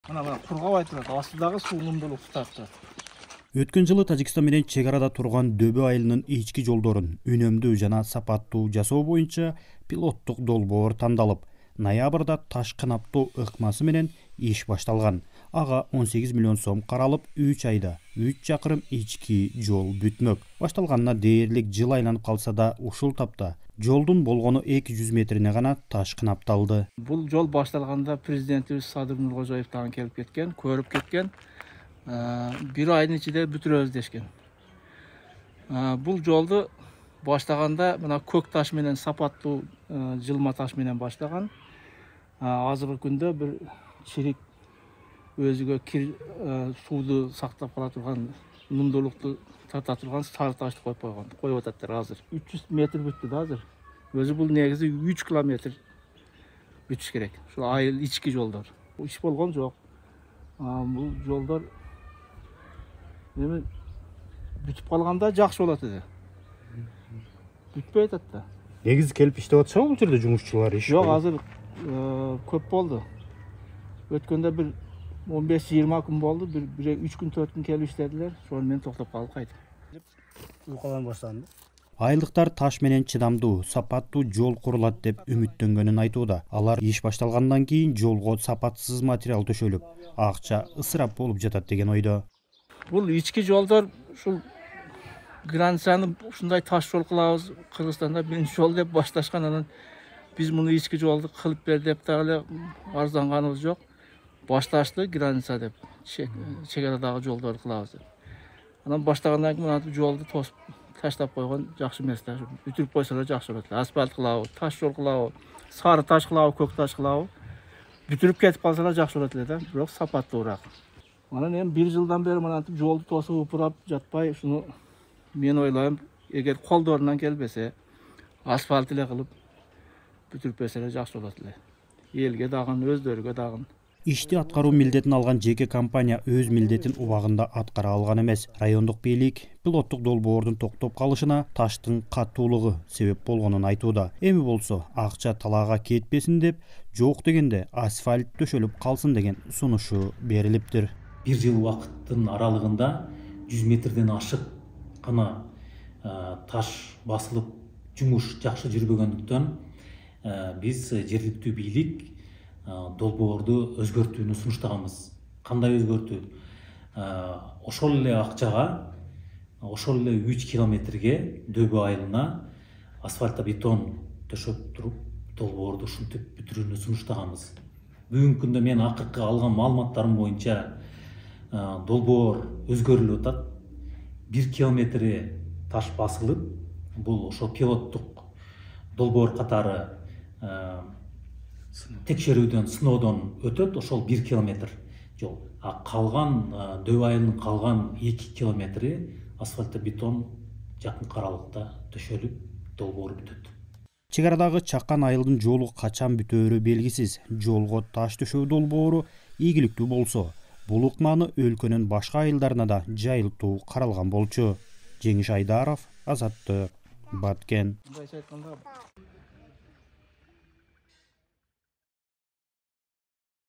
Mana qurg'ab aytiladi, ostidagi suv unumduluk tutatdi. Өткөн жылы Тажикстан менен чек арада турган Дөбө айылынын ички жолдорун үнөмдүү жана сапаттуу жасоо боюнча пилоттук долбоор тандалып, ноябрда таш кынаптоо ыкмасы менен иш башталган. Ага 18 миллион сом каралып, 3 айда 3 чакырым ички жол бүтмөк. Башталганына дээрлик жыл айланып калса да, ушул тапта жолдун болгону 200 метрине гана таш кынапталды. Бул жол башталганда президентибиз Садыр Нуркожоев дагы келип кеткен, көрүп кеткен. Bir ayın içinde бүтүрөбүз дешкен. Бул жолду баштаганда мына көк таш менен сапаттуу жылма таш менен баштаган. Азыркы күндө бир чирик өзүгө кир сууду сактап кала турган, унумдуулукту тарта турган сары ташты коюп ататтыр азыр. 300 метр бүттү да азыр. Өзү бул негизи 3 километр бүтүш керек. Ушул айыл ички жолдор. Иш болгон жок. Бул жолдор бүтүп калганда жакшы болот эди. Бүтпөй атат да. Негизи келип иштеп атышабы бул жерде жумушчулар иш? Жок, азыр көп болду. Өткөндө бир 15-20 күн болду, бир 3 күн 4 күн келип иштедилер. Sonra мен токтоп калып кайтып. Уйкудан баштанды. Айылдыктар таш менен чыдамдуу, сапаттуу жол курулат деп үмүттөнгөнүн айтууда. Алар иш башталгандан кийин жолго сапатсыз материал төшөлүп, акча ысырап болуп жатат деген ойдо. Бул ички жолдор ушул границаны ушундай таш жол кылабыз, Кыргызстанда биринчи жол деп башташкан, анан биз муну ички жолду кылып бер деп дагы арзанганыбыз жок. Башташты граница деп, чегарадагы жолдорду кылабыз деп. Анан баштагандан кийин мына жолду тосуп таштап койгон жакшы эмес да. Бүтүрүп койсолор жакшы болот. Асфальт кылабы, таш жол кылабы, сары таш кылабы, көк таш кылабы. Бүтүрүп кетип калсалар жакшы болот эле да, бирок сапаттуураак. Анан эми 1 жылдан бери мынантип жолду тосуп упурап жатпай, ушуну мен ойлойм, эгер колдорунан келбесе, асфальт эле кылып бүтүрүп берселер жакшы болот эле. Элге дагы, өздөрүгө дагы. Ишти аткаруу милдетин алган жеке компания өз милдетин убагында аткара алган эмес. Райондук бийлик пилоттук долбоордун токтоп калышына таштын катуулугу себеп болгонун айтууда. Эми болсо акча талаага кетпесин деп, жок дегенде асфальт төшөлүп калсын деген сунушу берилиптир. 1 жыл убакыттын аралыгында 100 метрден ашык гана таш басылып, жумуш жакшы жүрбөгөндүктөн биз жергиликтүү бийлик долбоорду өзгөртүүнү сунуштаганбыз. Кандай өзгөртүү? Ошол эле акчага, ошол эле 3 километрге Дөбө айылына асфальтобетон төшөп туруп, долбоорду ушинтип бүтүрүүнү сунуштаганбыз. Бүгүнкү күндө мен акыркы алган маалыматтарым боюнча долбоор өзгөрүлүп атат. 1 километри таш басылып, бул ошо пилоттук долбоор катары текшерүүдөн, сыноодон өтөт, ошол 1 километр жол. Калган Дөбө айылынын калган 2 километри асфальтобетон жакын аралыкта төшөлүп, долбоор бүтөт. Чек арадагы Чакан айылдын жолу качан бүтөөрү белгисиз. Жолго таш төшөө долбоору ийгиликтүү болсо, бул ыкманы өлкөнүн башка айылдарына да жайылтуу каралган болчу. Жеңиш Айдаров, Азаттык, Баткен.